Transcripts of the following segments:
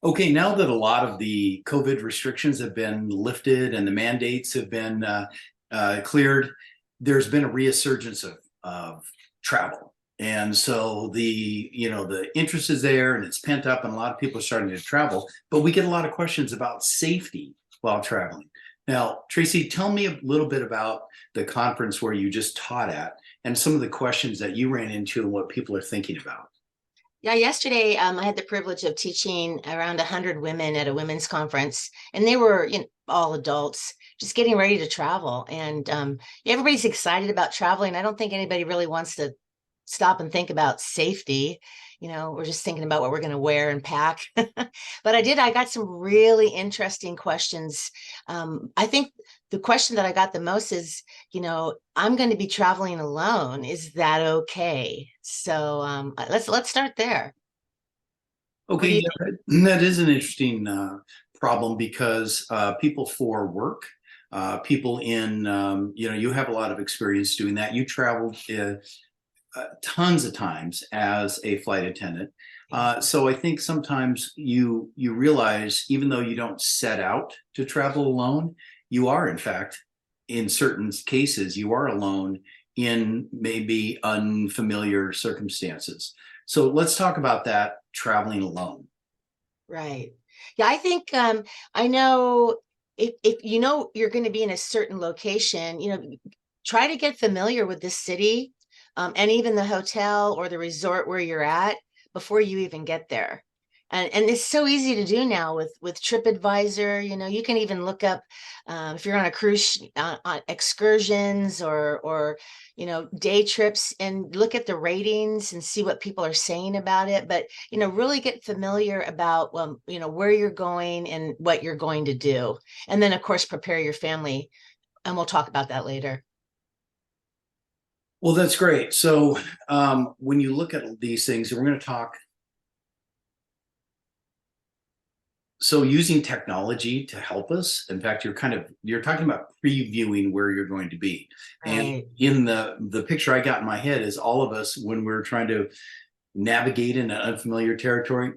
Okay, now that a lot of the COVID restrictions have been lifted and the mandates have been cleared, there's been a resurgence of travel. And so the interest is there and it's pent up and a lot of people are starting to travel, but we get a lot of questions about safety while traveling. Now, Tracie, tell me a little bit about the conference where you just taught at and some of the questions that you ran into and what people are thinking about. Yeah, yesterday I had the privilege of teaching around 100 women at a women's conference, and they were, all adults just getting ready to travel. And yeah, everybody's excited about traveling. I don't think anybody really wants to stop and think about safety. We're just thinking about what we're going to wear and pack. But I got some really interesting questions. I think the question that I got the most is, I'm going to be traveling alone. Is that okay? So let's start there. What do Okay, you yeah, that is an interesting problem because people for work, people in, you have a lot of experience doing that. You traveled tons of times as a flight attendant. So I think sometimes you realize, even though you don't set out to travel alone, you are, in fact, in certain cases, you are alone in maybe unfamiliar circumstances. So let's talk about that traveling alone. Right. Yeah, I think I know if you know you're going to be in a certain location, try to get familiar with the city, and even the hotel or the resort where you're at before you even get there. And it's so easy to do now with TripAdvisor. You can even look up if you're on a cruise on excursions or day trips, and look at the ratings and see what people are saying about it. But really get familiar about where you're going and what you're going to do, and then of course prepare your family. And we'll talk about that later. Well, that's great. So when you look at these things, and we're going to talk. So using technology to help us, in fact, you're talking about previewing where you're going to be. And Right. in the picture I got in my head is all of us when we're trying to navigate in an unfamiliar territory,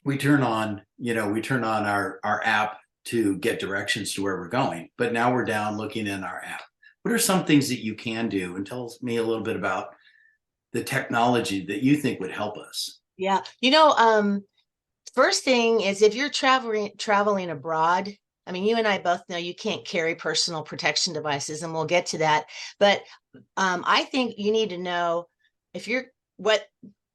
we turn on our app to get directions to where we're going. But now we're down looking in our app. What are some things that you can do? And tell me a little bit about the technology that you think would help us. Yeah. First thing is, if you're traveling abroad, I mean, you and I both know you can't carry personal protection devices, and we'll get to that. But I think you need to know if you're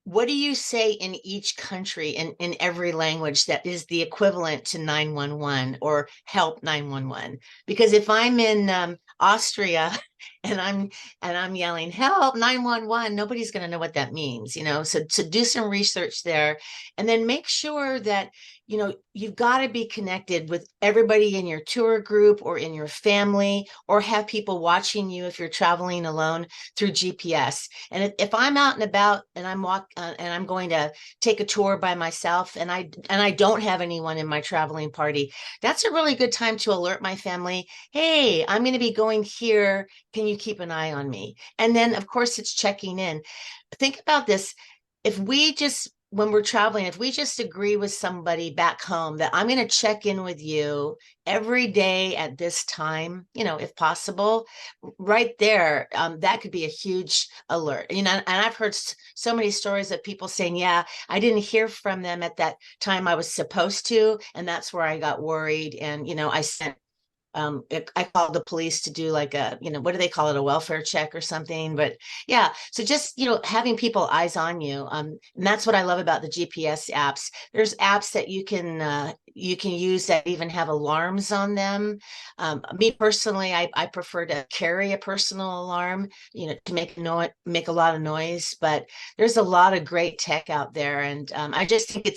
what do you say in each country in every language that is the equivalent to 911 or help 911? Because if I'm in Austria and I'm yelling help 911, nobody's going to know what that means. So to do some research there, and then make sure that you've got to be connected with everybody in your tour group or in your family, or have people watching you if you're traveling alone through GPS. And if I'm out and about and I'm going to take a tour by myself, and I don't have anyone in my traveling party, that's a really good time to alert my family. Hey, I'm going to be going here. Can you keep an eye on me? And then of course it's checking in. Think about this. If we just When we're traveling, if we just agree with somebody back home that I'm going to check in with you every day at this time, if possible, right there, that could be a huge alert. And I've heard so many stories of people saying, yeah, I didn't hear from them at that time I was supposed to, and that's where I got worried. And I sent I called the police to do like what do they call it, a welfare check or something. But yeah, so just having people eyes on you, and that's what I love about the GPS apps. There's apps that you can use that even have alarms on them. Me personally, I prefer to carry a personal alarm, to make a lot of noise. But there's a lot of great tech out there, and I just think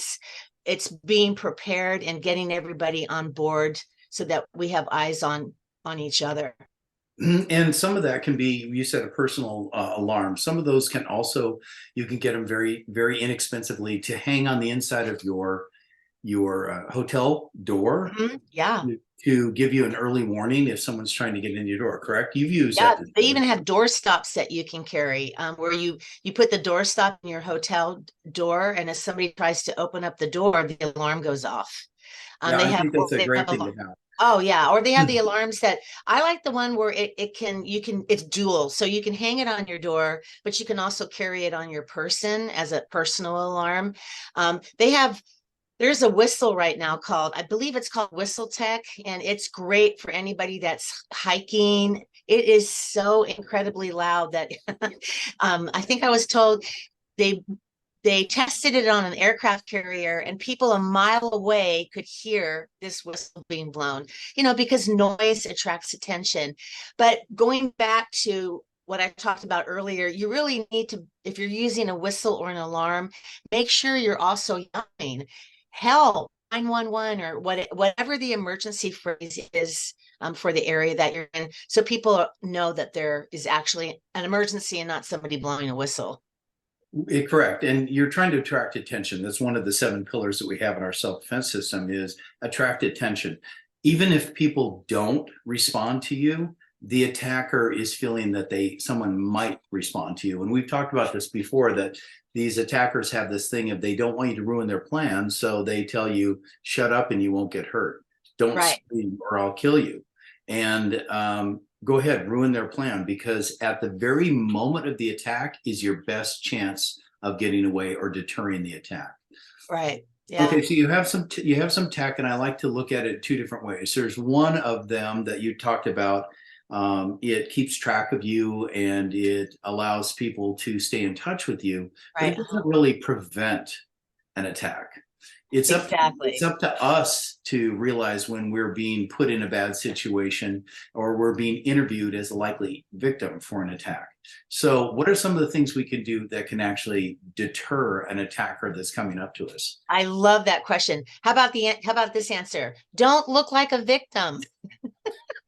it's being prepared and getting everybody on board so that we have eyes on each other. And some of that can be, you said, a personal alarm. Some of those can also, you can get them very, very inexpensively to hang on the inside of your hotel door Yeah. to give you an early warning if someone's trying to get in your door, correct? You've used Yeah, that they before. even have door stops that you can carry, where you put the door stop in your hotel door, and if somebody tries to open up the door, the alarm goes off. Yeah, They I have think that's a they great have thing a to have. oh yeah, or they have the alarms that I like the one where it can you can it's dual, so you can hang it on your door, but you can also carry it on your person as a personal alarm. They have there's a whistle right now called, I believe it's called Whistle Tech, and it's great for anybody that's hiking. It is so incredibly loud that I think I was told they they tested it on an aircraft carrier and people a mile away could hear this whistle being blown, because noise attracts attention. But going back to what I talked about earlier, you really need to, if you're using a whistle or an alarm, make sure you're also yelling help 911 or whatever the emergency phrase is, for the area that you're in, so people know that there is actually an emergency and not somebody blowing a whistle. Correct. And you're trying to attract attention. That's one of the 7 pillars that we have in our self-defense system is attract attention. Even if people don't respond to you, the attacker is feeling that someone might respond to you. And we've talked about this before, that these attackers have this thing of they don't want you to ruin their plan. So they tell you, shut up and you won't get hurt. Don't Right. scream or I'll kill you. And go ahead, ruin their plan, because at the very moment of the attack is your best chance of getting away or deterring the attack. Right. Yeah. Okay, so you have some tech, and I like to look at it 2 different ways. There's one of them that you talked about. It keeps track of you and it allows people to stay in touch with you, but it Right. doesn't really prevent an attack. It's Exactly. up to us to realize when we're being put in a bad situation or we're being interviewed as a likely victim for an attack. So what are some of the things we can do that can actually deter an attacker that's coming up to us? I love that question. How about this answer? Don't look like a victim.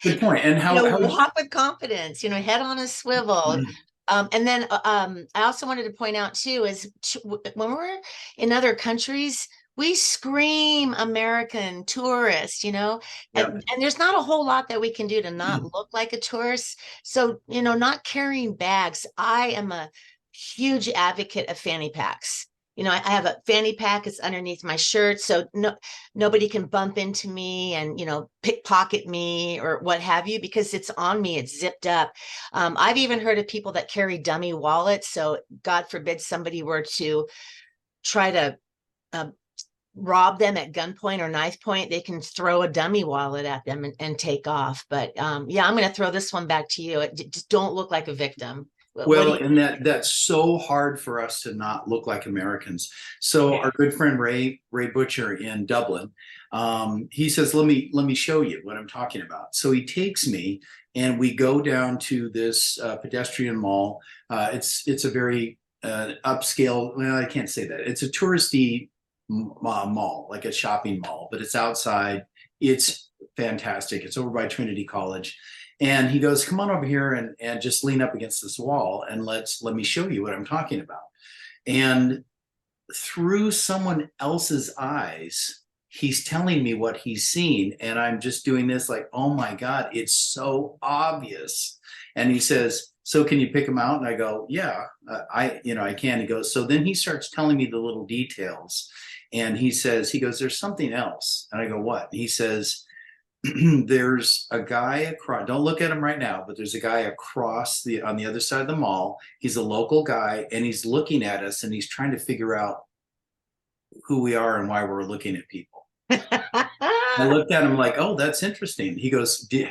Good point. And how Walk with confidence, head on a swivel. And then I also wanted to point out too is when we're in other countries, we scream American tourist, yeah. and there's not a whole lot that we can do to not look like a tourist. So, not carrying bags. I am a huge advocate of fanny packs. I have a fanny pack. It's underneath my shirt, so nobody can bump into me and pickpocket me or what have you, because it's on me. It's zipped up. I've even heard of people that carry dummy wallets. So God forbid somebody were to try to uh, rob them at gunpoint or knife point, they can throw a dummy wallet at them and take off. But yeah, I'm going to throw this one back to you. Just don't look like a victim. What do Well, you and that's so hard for us to not look like Americans. So our good friend Ray Butcher in Dublin, he says, let me show you what I'm talking about. So he takes me and we go down to this pedestrian mall. It's a very upscale. Well, I can't say that. It's a touristy mall, like a shopping mall, but it's outside. It's fantastic. It's over by Trinity College. And he goes, come on over here and just lean up against this wall and let me show you what I'm talking about. And through someone else's eyes, he's telling me what he's seen. And I'm just doing this like, oh my God, it's so obvious. And he says, so can you pick them out? And I go, yeah, I can. He goes, so then he starts telling me the little details. And he goes, there's something else. And I go, what? And he says, there's a guy across, don't look at him right now, but there's a guy on the other side of the mall. He's a local guy and he's looking at us and he's trying to figure out who we are and why we're looking at people. I looked at him like, oh, that's interesting. He goes, he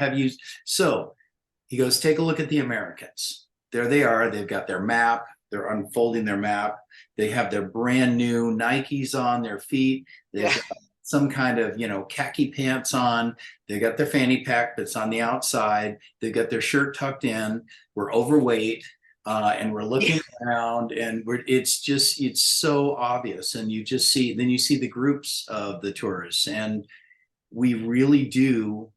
goes, take a look at the Americans. There they are. They've got their map. They're unfolding their map. They have their brand new Nikes on their feet. They've got some kind of, khaki pants on. They got their fanny pack that's on the outside. They've got their shirt tucked in. We're overweight. And we're looking around and it's so obvious. And you see the groups of the tourists, and we really do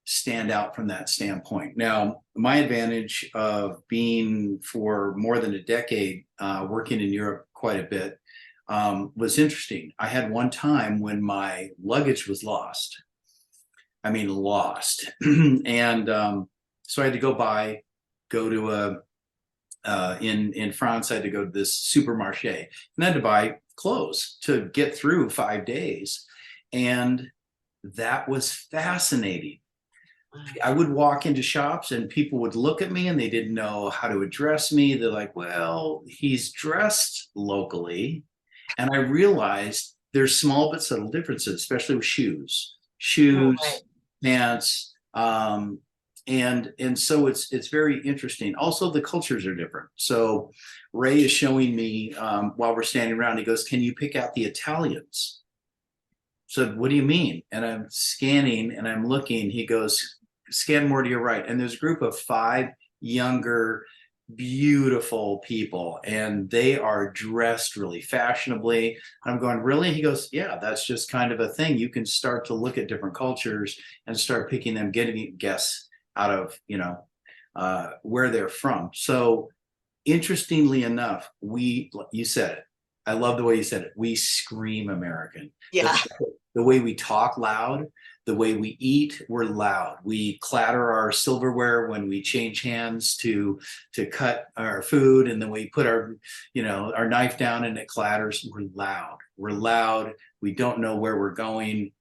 stand out from that standpoint. Now, my advantage of being for more than a decade working in Europe quite a bit, was interesting. I had one time when my luggage was lost. I mean, lost. And so I had to go to in France, I had to go to this supermarché and I had to buy clothes to get through 5 days. And that was fascinating. I would walk into shops and people would look at me and they didn't know how to address me. They're like, well, he's dressed locally. And I realized there's small but subtle differences, especially with shoes, pants, and so it's very interesting. Also, the cultures are different. So Ray is showing me while we're standing around. He goes, "Can you pick out the Italians?" So what do you mean? And I'm scanning and I'm looking. He goes, "Scan more to your right." And there's a group of 5 younger, beautiful people, and they are dressed really fashionably. I'm going, really? He goes, yeah, that's just kind of a thing. You can start to look at different cultures and start picking them, getting guess out of, where they're from. So interestingly enough, you said it. I love the way you said it. We scream American. Yeah. The way we talk loud, the way we eat, we're loud. We clatter our silverware when we change hands to cut our food, and then we put our knife down and it clatters. We're loud. We're loud. We don't know where we're going.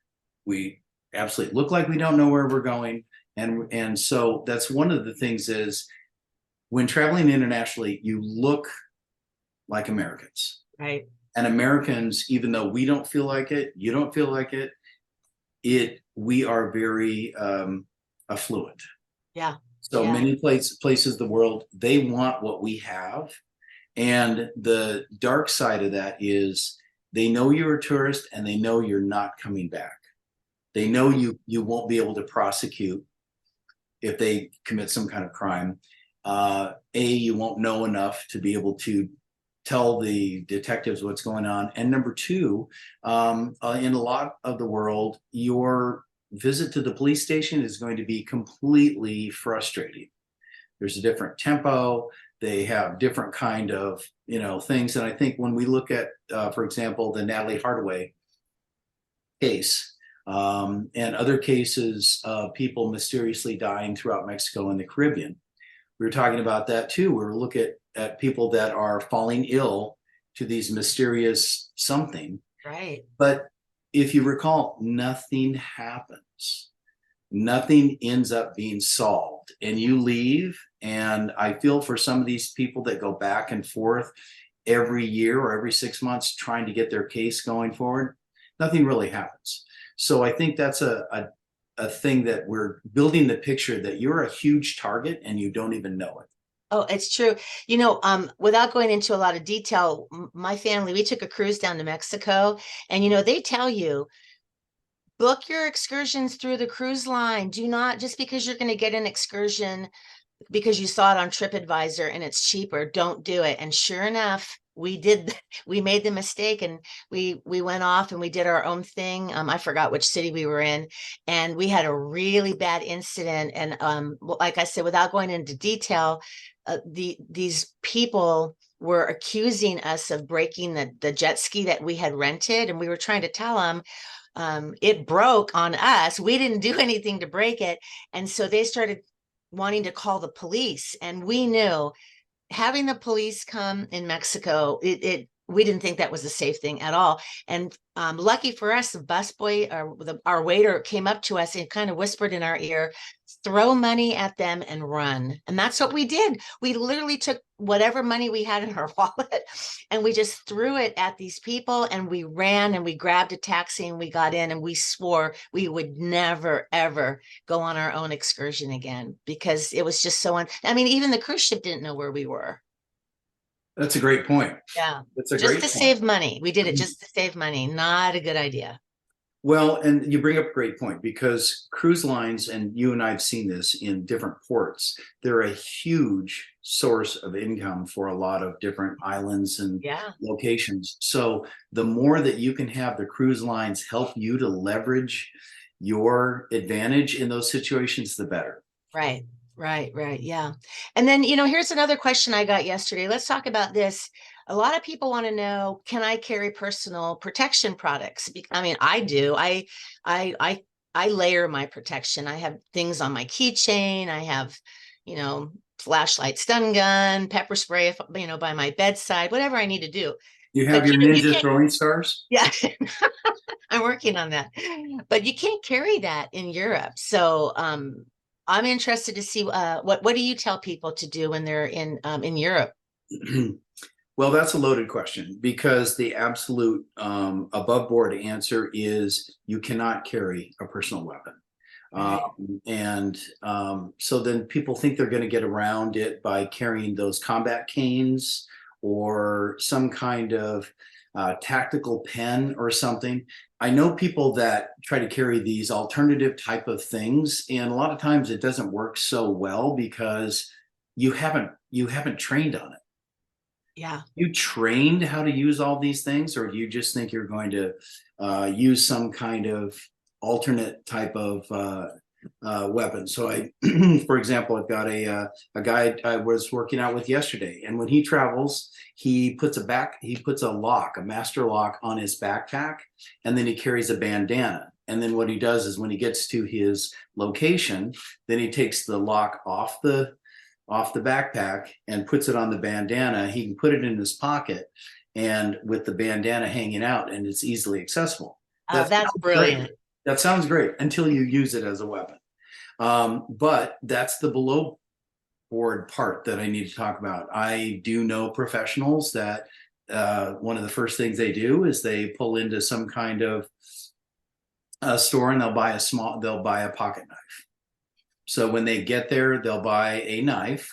We absolutely look like we don't know where we're going. And so that's one of the things is when traveling internationally, you look like Americans. Right. And Americans, even though we don't feel like it, you don't feel like it, we are very affluent. Yeah. So Yeah. many places in the world, they want what we have. And the dark side of that is they know you're a tourist and they know you're not coming back. They know you won't be able to prosecute if they commit some kind of crime. You won't know enough to be able to tell the detectives what's going on. And number 2, in a lot of the world, your visit to the police station is going to be completely frustrating. There's a different tempo. They have different kind of, things. And I think when we look at, for example, the Natalie Hardaway case, and other cases of people mysteriously dying throughout Mexico and the Caribbean, we were talking about that too. We were looking at people that are falling ill to these mysterious something. Right. But if you recall, nothing happens. Nothing ends up being solved. And you leave. And I feel for some of these people that go back and forth every year or every 6 months trying to get their case going forward, nothing really happens. So I think that's a thing that we're building the picture that you're a huge target and you don't even know it. Oh, it's true. Without going into a lot of detail, my family, we took a cruise down to Mexico, and they tell you, book your excursions through the cruise line. Do not, just because you're going to get an excursion because you saw it on TripAdvisor and it's cheaper, don't do it. And sure enough, we made the mistake, and we went off and we did our own thing. I forgot which city we were in, and we had a really bad incident. And like I said, without going into detail, these people were accusing us of breaking the jet ski that we had rented, and we were trying to tell them it broke on us. We didn't do anything to break it. And so they started wanting to call the police, and we knew having the police come in Mexico, we didn't think that was a safe thing at all. And lucky for us, the busboy or our waiter came up to us and kind of whispered in our ear, throw money at them and run. And that's what we did. We literally took whatever money we had in our wallet and we just threw it at these people, and we ran and we grabbed a taxi and we got in, and we swore we would never, ever go on our own excursion again, because it was just so even the cruise ship didn't know where we were. That's a great point. Yeah. That's a Just great to point. save money. We did it just to save money. Not a good idea. Well, and you bring up a great point, because cruise lines, and you and I have seen this in different ports, they're a huge source of income for a lot of different islands and locations. So the more that you can have the cruise lines help you to leverage your advantage in those situations, the better. Right. Yeah. And then, here's another question I got yesterday. Let's talk about this. a lot of people want to know, can I carry personal protection products? I mean, I do. I, I, I layer my protection. I have things on my keychain. I have, you know, flashlight, stun gun, pepper spray, if, you know, by my bedside, whatever I need to do. You have But your you ninja can't, throwing stars? yeah, I'm working on that. But you can't carry that in Europe. So I'm interested to see what do you tell people to do when they're in Europe? Well, that's a loaded question because the absolute above board answer is you cannot carry a personal weapon. Right. So then people think they're going to get around it by carrying those combat canes or some kind of tactical pen or something. I know people that try to carry these alternative type of things, and a lot of times it doesn't work so well because you haven't trained on it. Yeah. You trained how to use all these things, or do you just think you're going to use some kind of alternate type of weapon? So I, for example, I've got a guy I was working out with yesterday, and when he travels, he puts a master lock on his backpack, and then he carries a bandana. And then what he does is when he gets to his location, then he takes the lock off the backpack and puts it on the bandana. He can put it in his pocket and with the bandana hanging out, and it's easily accessible. Oh, That that's sounds great. brilliant. That sounds great until you use it as a weapon. But that's the below board part that I need to talk about. I do know professionals that one of the first things they do is they pull into some kind of store and they'll buy a pocket knife. So when they get there, they'll buy a knife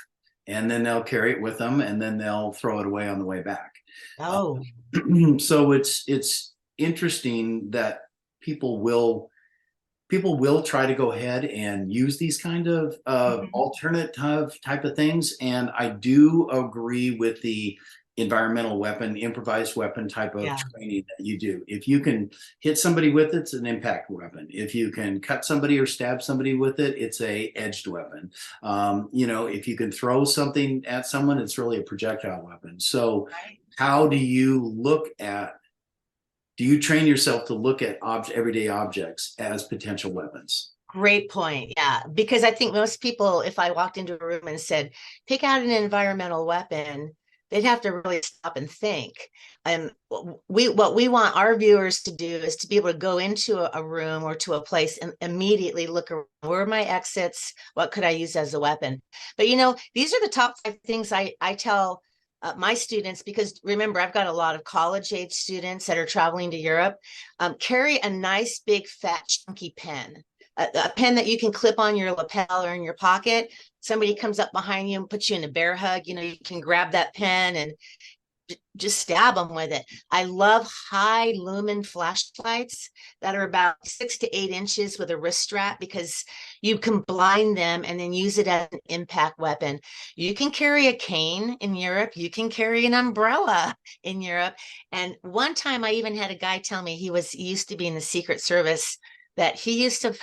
and then they'll carry it with them and then they'll throw it away on the way back. Oh, So it's interesting that people will try to go ahead and use these kind of mhm. alternate type of things. And I do agree with the environmental weapon, improvised weapon type of Yeah. training that you do. If you can hit somebody with it, it's an impact weapon. If you can cut somebody or stab somebody with it, it's a edged weapon. If you can throw something at someone, it's really a projectile weapon. So Right. how do you train yourself to look at everyday objects as potential weapons? Great point. Yeah. Because I think most people, if I walked into a room and said, pick out an environmental weapon, they'd have to really stop and think. And what we want our viewers to do is to be able to go into a room or to a place and immediately look around. Where are my exits? What could I use as a weapon? But these are the top 5 things I tell my students, because remember, I've got a lot of college age students that are traveling to Europe. Carry a nice big fat chunky pen, a pen that you can clip on your lapel or in your pocket. Somebody comes up behind you and puts you in a bear hug, you can grab that pen and just stab them with it. I love high lumen flashlights that are about 6 to 8 inches with a wrist strap, because you can blind them and then use it as an impact weapon. You can carry a cane in Europe. You can carry an umbrella in Europe. And one time I even had a guy tell me he used to be in the Secret Service, that he used to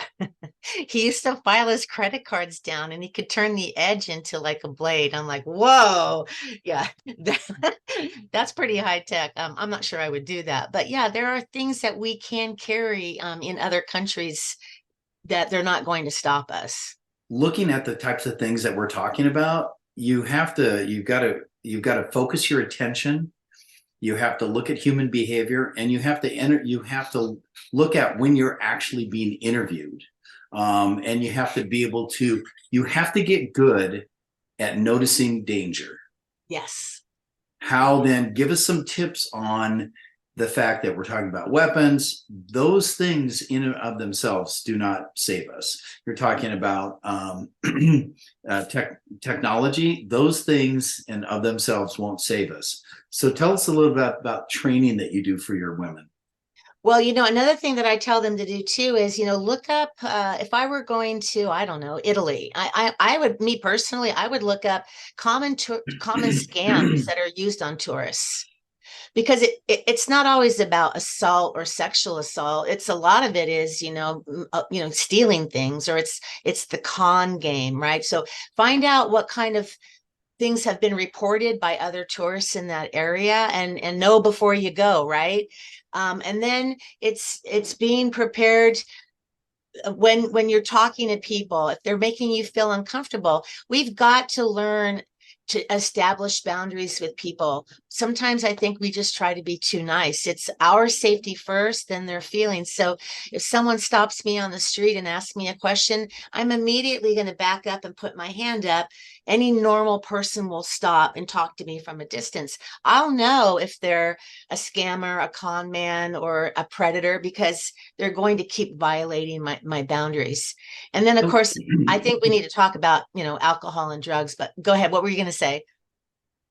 he used to file his credit cards down and he could turn the edge into like a blade. I'm like, whoa, yeah, that's pretty high tech. I'm not sure I would do that, but yeah, there are things that we can carry in other countries that they're not going to stop us. Looking at the types of things that we're talking about, you've got to focus your attention. You have to look at human behavior, and you have to look at when you're actually being interviewed. And you have to get good at noticing danger. Yes. Give us some tips on the fact that we're talking about weapons. Those things in and of themselves do not save us. You're talking about technology. Those things in of themselves won't save us. So tell us a little bit about training that you do for your women. Well, another thing that I tell them to do too is, look up, if I were going to, I don't know, Italy, I would, me personally, I would look up common scams that are used on tourists, because it's not always about assault or sexual assault. It's a lot of it is, stealing things, or it's the con game, right? So find out what kind of things have been reported by other tourists in that area, and know before you go, right? And then it's being prepared when you're talking to people, if they're making you feel uncomfortable. We've got to learn to establish boundaries with people. Sometimes I think we just try to be too nice. It's our safety first, then their feelings. So if someone stops me on the street and asks me a question, I'm immediately going to back up and put my hand up. Any normal person will stop and talk to me from a distance. I'll know if they're a scammer, a con man, or a predator, because they're going to keep violating my boundaries. And then, of course, I think we need to talk about, alcohol and drugs, but go ahead. What were you going to say?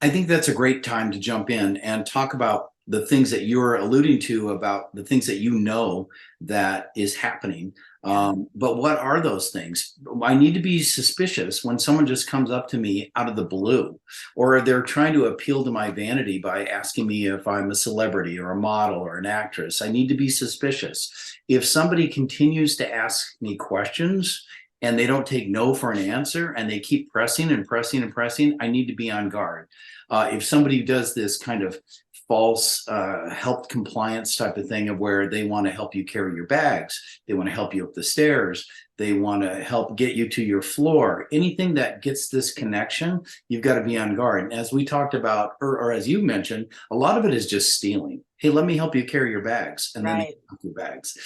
I think that's a great time to jump in and talk about the things that you're alluding to, about the things that you know that is happening. But what are those things? I need to be suspicious when someone just comes up to me out of the blue, or they're trying to appeal to my vanity by asking me if I'm a celebrity or a model or an actress. I need to be suspicious. If somebody continues to ask me questions and they don't take no for an answer, and they keep pressing and pressing and pressing, I need to be on guard. If somebody does this kind of false help compliance type of thing, of where they want to help you carry your bags, they want to help you up the stairs, they want to help get you to your floor, anything that gets this connection, you've got to be on guard. And as we talked about, or as you mentioned, a lot of it is just stealing. Hey, let me help you carry your bags, and then they help your bags.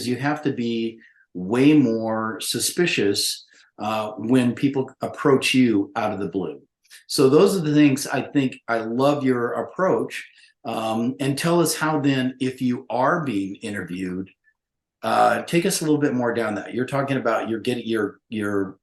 You have to be way more suspicious when people approach you out of the blue. So those are the things I think. I love your approach. And tell us how then, if you are being interviewed, take us a little bit more down that. You're talking about you're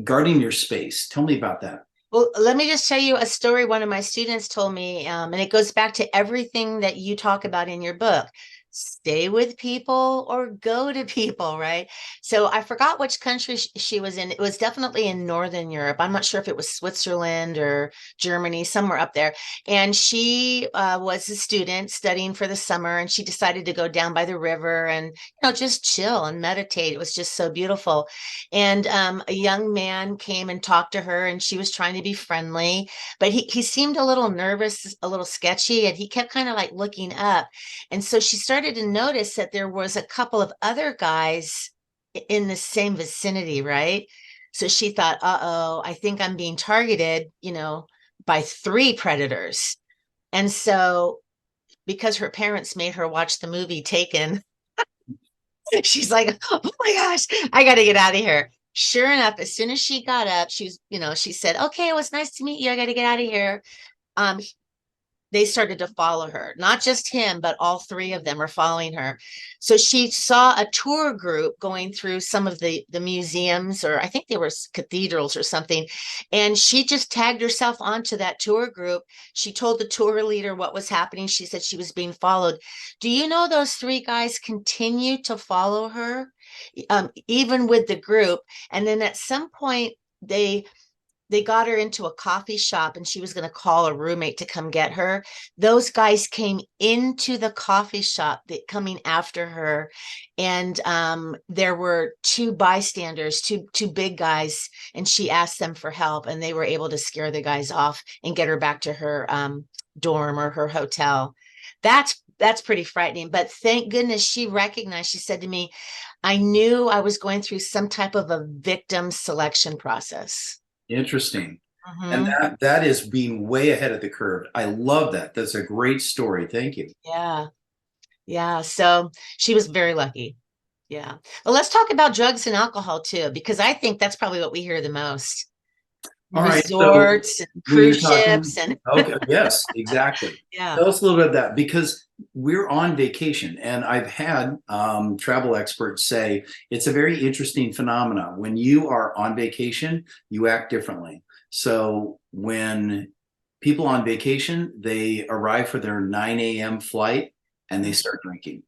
guarding your space. Tell me about that. Well, let me just tell you a story one of my students told me, and it goes back to everything that you talk about in your book. Stay with people or go to people, right? So I forgot which country she was in. It was definitely in Northern Europe. I'm not sure if it was Switzerland or Germany, somewhere up there. And she was a student studying for the summer, and she decided to go down by the river and, just chill and meditate. It was just so beautiful. And a young man came and talked to her, and she was trying to be friendly, but he seemed a little nervous, a little sketchy, and he kept kind of like looking up. And so she started to notice that there was a couple of other guys in the same vicinity, right? So she thought, uh-oh, I think I'm being targeted, by 3 predators. And so, because her parents made her watch the movie Taken, she's like, oh my gosh, I got to get out of here. Sure enough, as soon as she got up, she said, okay, it was nice to meet you. I got to get out of here. Um, they started to follow her. Not just him, but all 3 of them are following her. So she saw a tour group going through some of the museums, or I think they were cathedrals or something. And she just tagged herself onto that tour group. She told the tour leader what was happening. She said she was being followed. Do you know those 3 guys continue to follow her, even with the group? And then at some point, they got her into a coffee shop, and she was going to call a roommate to come get her. Those guys came into the coffee shop, coming after her. And there were 2 bystanders, two big guys, and she asked them for help, and they were able to scare the guys off and get her back to her dorm or her hotel. That's pretty frightening. But thank goodness she recognized. She said to me, I knew I was going through some type of a victim selection process. Interesting. And Mm-hmm. that is being way ahead of the curve. I love that. That's a great story. Thank you. Yeah. Yeah. So she was very lucky. Yeah. Well, let's talk about drugs and alcohol too, because I think that's probably what we hear the most. All right. So Resorts and when you're cruise talking, ships and okay, yes, exactly. yeah. Tell us a little bit of that, because we're on vacation, and I've had travel experts say it's a very interesting phenomena. When you are on vacation, you act differently. So when people on vacation, they arrive for their 9 a.m. flight and they start drinking.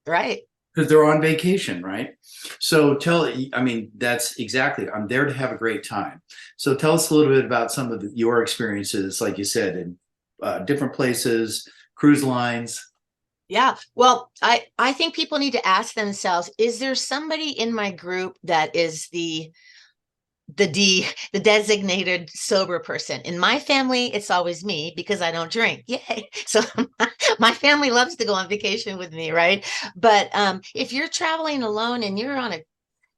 Right. Because they're on vacation, right? So that's exactly, I'm there to have a great time. So tell us a little bit about some of your experiences, like you said, in different places, cruise lines. Yeah. Well, I think people need to ask themselves, is there somebody in my group that is the the designated sober person. In my family, it's always me because I don't drink. Yay. So my family loves to go on vacation with me, right? But if you're traveling alone and you're on a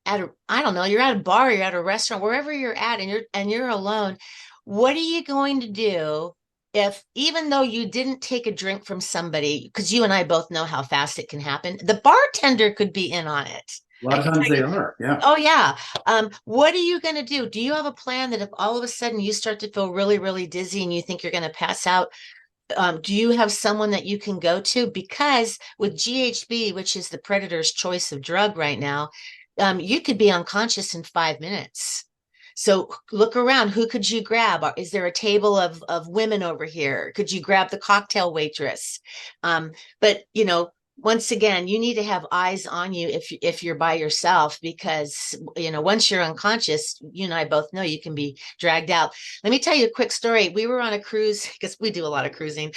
at a, I don't know, you're at a bar, you're at a restaurant, wherever you're at, and you're alone, what are you going to do if, even though you didn't take a drink from somebody, because you and I both know how fast it can happen, the bartender could be in on it. A lot I of can times tell they you. are. Yeah. Oh yeah. What are you going to do? Do you have a plan that if all of a sudden you start to feel really, really dizzy and you think you're going to pass out, do you have someone that you can go to? Because with GHB, which is the predator's choice of drug right now, you could be unconscious in 5 minutes. So look around. Who could you grab? Is there a table of women over here? Could you grab the cocktail waitress? But once again, you need to have eyes on you if you're by yourself, because once you're unconscious, you and I both know you can be dragged out. Let me tell you a quick story. We were on a cruise because we do a lot of cruising.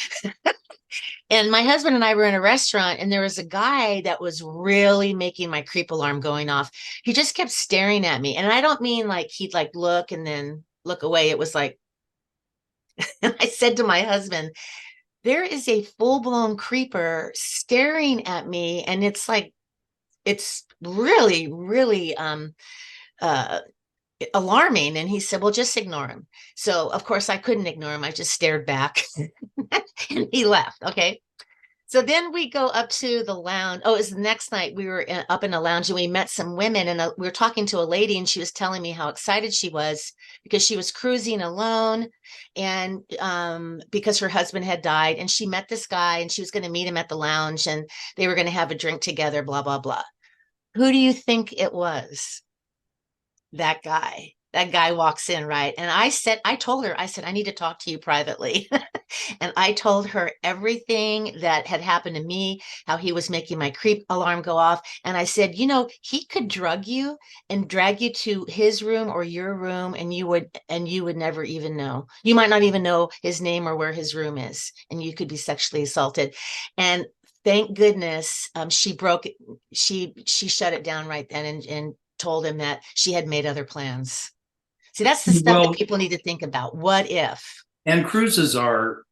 And my husband and I were in a restaurant, and there was a guy that was really making my creep alarm going off. He just kept staring at me. And I don't mean like he'd like look and then look away. It was like, and I said to my husband, there is a full-blown creeper staring at me. And it's like, it's really, really uh alarming. And he said, well, just ignore him. So of course I couldn't ignore him. I just stared back and he left. Okay. So then we go up to the lounge. Oh, it was the next night. We were up in a lounge and we met some women, and we were talking to a lady, and she was telling me how excited she was because she was cruising alone, and because her husband had died, and she met this guy and she was going to meet him at the lounge and they were going to have a drink together, blah, blah, blah. Who do you think it was? That guy. That guy walks in, right? And I told her, I said, I need to talk to you privately. And I told her everything that had happened to me, how he was making my creep alarm go off. And I said, he could drug you and drag you to his room or your room, and you would never even know. You might not even know his name or where his room is, and you could be sexually assaulted. And thank goodness, she shut it down right then, and told him that she had made other plans. See, that's the stuff that Well, people need to think about. What if? and cruises are,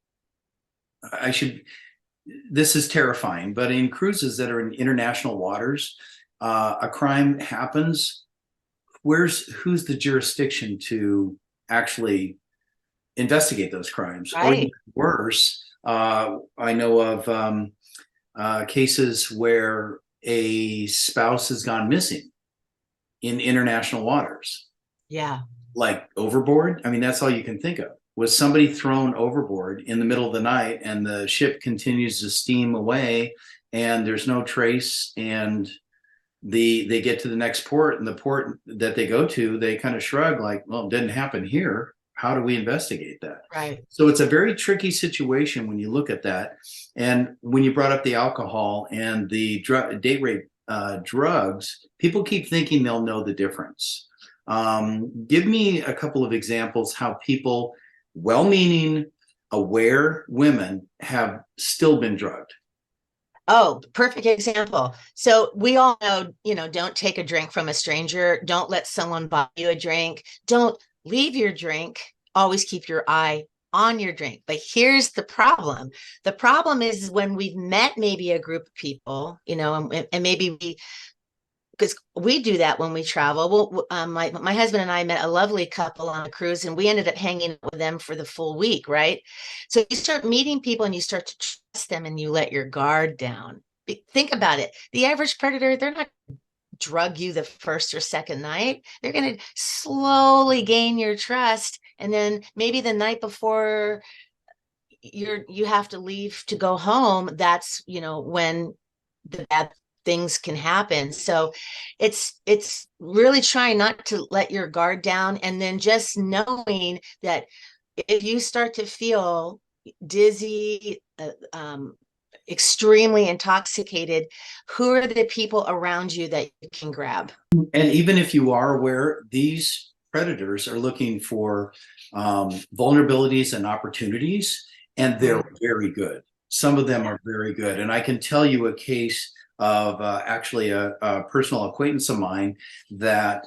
this is terrifying, but in cruises that are in international waters, a crime happens. Who's the jurisdiction to actually investigate those crimes? Or even Right. worse, I know of cases where a spouse has gone missing in international waters, Yeah. like overboard. I mean, that's all you can think of. Was somebody thrown overboard in the middle of the night and the ship continues to steam away and there's no trace, and they get to the next port, and the port that they go to, they kind of shrug like, well, it didn't happen here. How do we investigate that? Right. So it's a very tricky situation when you look at that. And when you brought up the alcohol and the date rape drugs, people keep thinking they'll know the difference. Give me a couple of examples how people, well-meaning, aware women have still been drugged. Oh, perfect example. So we all know, don't take a drink from a stranger. Don't let someone buy you a drink. Don't leave your drink. Always keep your eye on your drink. But here's the problem. The problem is when we've met maybe a group of people, and maybe because we do that when we travel. Well, my husband and I met a lovely couple on a cruise, and we ended up hanging out with them for the full week, right? So you start meeting people and you start to trust them, and you let your guard down. Think about it. The average predator, they're not drug you the first or second night. They're going to slowly gain your trust, and then maybe the night before you have to leave to go home, that's when the bad things can happen. So it's really trying not to let your guard down, and then just knowing that if you start to feel dizzy, extremely intoxicated, who are the people around you that you can grab? And even if you are aware, these predators are looking for vulnerabilities and opportunities, and they're very good. Some of them are very good. And I can tell you a case of actually a personal acquaintance of mine that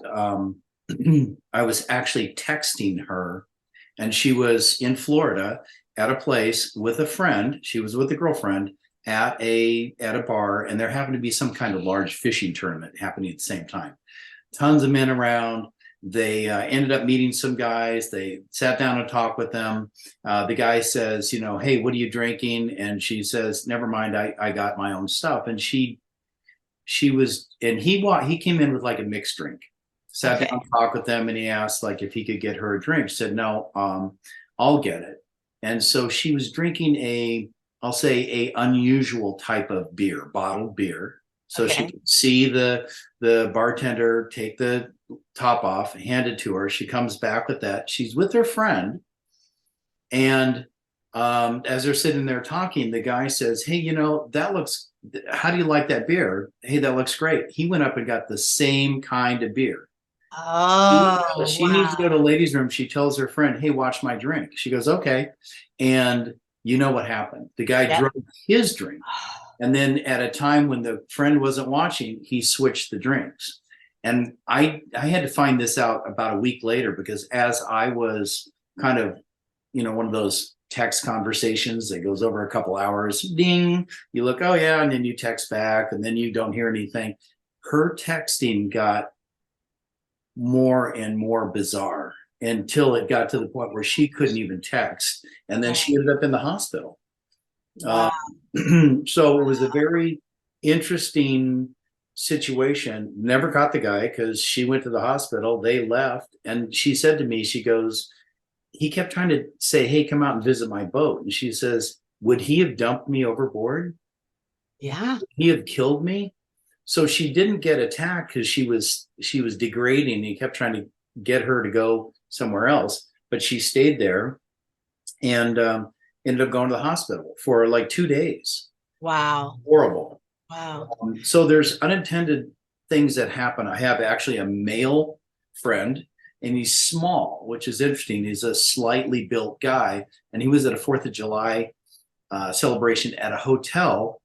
I was actually texting her, and she was in Florida at a place with a friend. She was with a girlfriend at a bar, and there happened to be some kind of large fishing tournament happening at the same time. Tons of men around. They ended up meeting some guys. They sat down and talked with them. The guy says, hey, what are you drinking? And she says, never mind, I got my own stuff. And he came in with like a mixed drink. Sat Okay. down, talked with them, and he asked like if he could get her a drink. She said, no, I'll get it. And so she was drinking I'll say a unusual type of beer, bottled beer. So she Okay. could see the bartender take the top off, hand it to her. She comes back with that. She's with her friend. And as they're sitting there talking, the guy says, hey, how do you like that beer? Hey, that looks great. He went up and got the same kind of beer. Oh, She needs to go to wow. the ladies' room. She tells her friend, hey, watch my drink. She goes, okay. And you know what happened? The guy Yep. drank his drink. And then at a time when the friend wasn't watching, he switched the drinks. And I had to find this out about a week later, because as I was kind of, one of those text conversations that goes over a couple hours, ding, you look, oh yeah, and then you text back, and then you don't hear anything. Her texting got more and more bizarre until it got to the point where she couldn't even text. And then she Right. ended up in the hospital. Uh, Wow. so it was a very interesting situation. Never caught the guy because she went to the hospital. They left. And she said to me, she goes, he kept trying to say, hey, come out and visit my boat. And she says, would he have dumped me overboard? Yeah. Would he have killed me? So she didn't get attacked because she was degrading. He kept trying to get her to go somewhere else, but she stayed there and ended up going to the hospital for like 2 days. Wow. Horrible. Wow. So there's unintended things that happen. I have actually a male friend, and he's small, which is interesting. He's a slightly built guy, and he was at a Fourth of July celebration at a hotel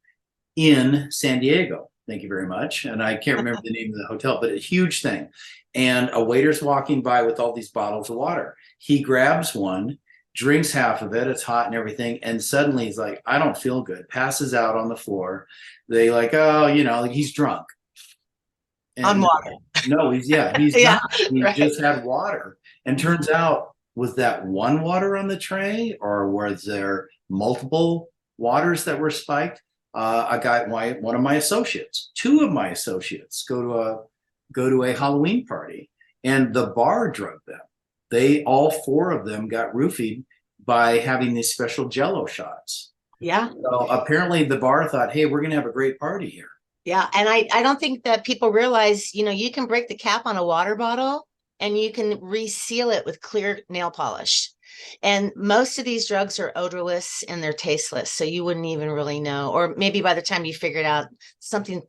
in San Diego. Thank you very much. And I can't remember the name of the hotel, but a huge thing. And a waiter's walking by with all these bottles of water. He grabs one, drinks half of it. It's hot and everything. And suddenly he's like, I don't feel good. Passes out on the floor. They like, oh, he's drunk. On And water. no, he's Yeah. not. He Right. just had water. And turns out, was that one water on the tray, or was there multiple waters that were spiked? One of my associates, two of my associates go to a Halloween party, and the bar drugged them. All four of them got roofied by having these special Jello shots. Yeah. So apparently the bar thought, hey, we're going to have a great party here. Yeah. And I don't think that people realize, you can break the cap on a water bottle and you can reseal it with clear nail polish. And most of these drugs are odorless and they're tasteless. So you wouldn't even really know. Or maybe by the time you figured out something,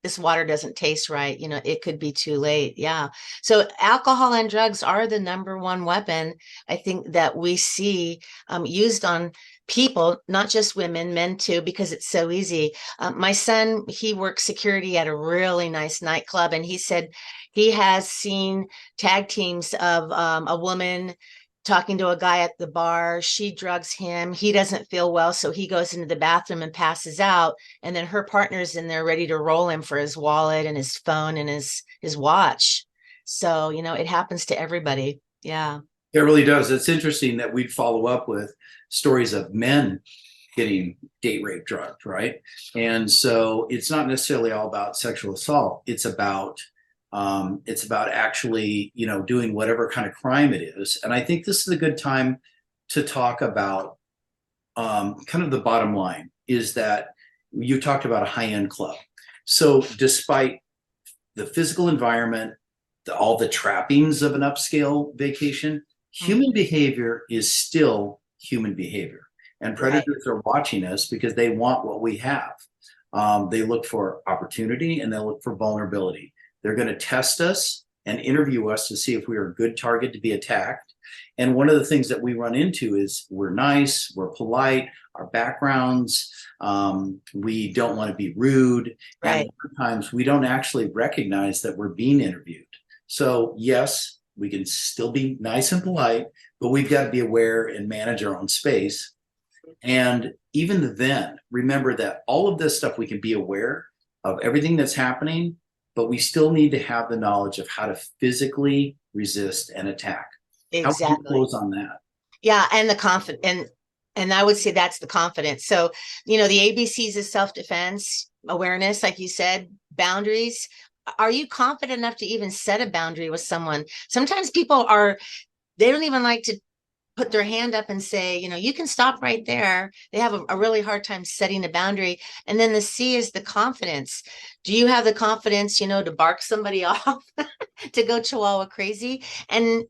this water doesn't taste right, it could be too late. Yeah. So alcohol and drugs are the number one weapon, I think, that we see used on people, not just women, men too, because it's so easy. My son, he works security at a really nice nightclub, and he said he has seen tag teams of a woman talking to a guy at the bar. She drugs him. He doesn't feel well, so he goes into the bathroom and passes out. And then her partner's in there ready to roll him for his wallet and his phone and his watch. So, it happens to everybody. Yeah. It really does. It's interesting that we'd follow up with stories of men getting date rape drugged, right? And so it's not necessarily all about sexual assault. It's about actually, doing whatever kind of crime it is. And I think this is a good time to talk about kind of the bottom line is that you talked about a high-end club. So despite the physical environment, all the trappings of an upscale vacation, human behavior is still human behavior. And Right. predators are watching us because they want what we have. They look for opportunity and they look for vulnerability. They're going to test us and interview us to see if we are a good target to be attacked. And one of the things that we run into is we're nice, we're polite, our backgrounds, we don't want to be rude. And Right. sometimes we don't actually recognize that we're being interviewed. So yes, We can still be nice and polite, but we've got to be aware and manage our own space. And even then, remember that all of this stuff, we can be aware of everything that's happening, but we still need to have the knowledge of how to physically resist an attack. How would you Exactly. close on that? Yeah, and the confidence, and I would say that's the confidence. So, the ABCs of self-defense, awareness, like you said, boundaries. Are you confident enough to even set a boundary with someone? Sometimes people they don't even like to put their hand up and say, you can stop right there. They have a really hard time setting a boundary. And then the C is the confidence. Do you have the confidence, to bark somebody off, to go chihuahua crazy and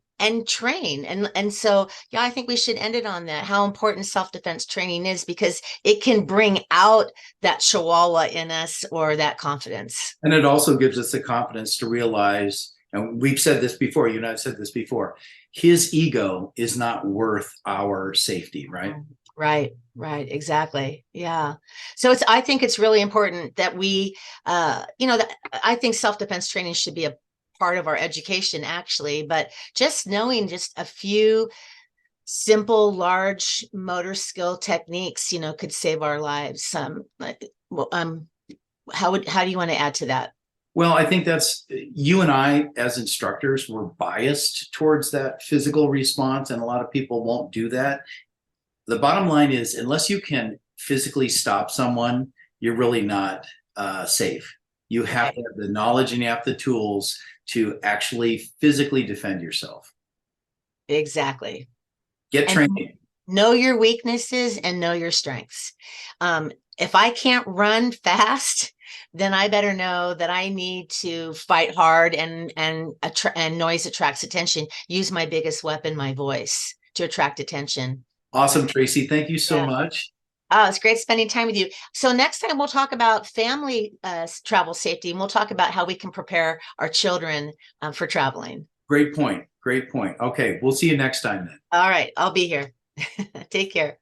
train? And so, yeah, I think we should end it on that, how important self-defense training is, because it can bring out that chihuahua in us or that confidence. And it also gives us the confidence to realize, and we've said this before, you and I've said this before, his ego is not worth our safety, right? Right, exactly. Yeah. So I think it's really important that we, I think self-defense training should be a part of our education, actually, but just knowing just a few simple, large motor skill techniques, could save our lives. How do you want to add to that? Well, I think that's, you and I as instructors, we're biased towards that physical response, and a lot of people won't do that. The bottom line is, unless you can physically stop someone, you're really not safe. You have to have the knowledge and you have the tools to actually physically defend yourself. Exactly. Get And training. know your weaknesses and know your strengths. If I can't run fast, then I better know that I need to fight hard, and noise attracts attention. Use my biggest weapon, my voice, to attract attention. Awesome, Tracie. Thank you so Yeah. much. Oh, it's great spending time with you. So next time we'll talk about family travel safety, and we'll talk about how we can prepare our children for traveling. Great point. Great point. Okay, we'll see you next time then. All right, I'll be here. Take care.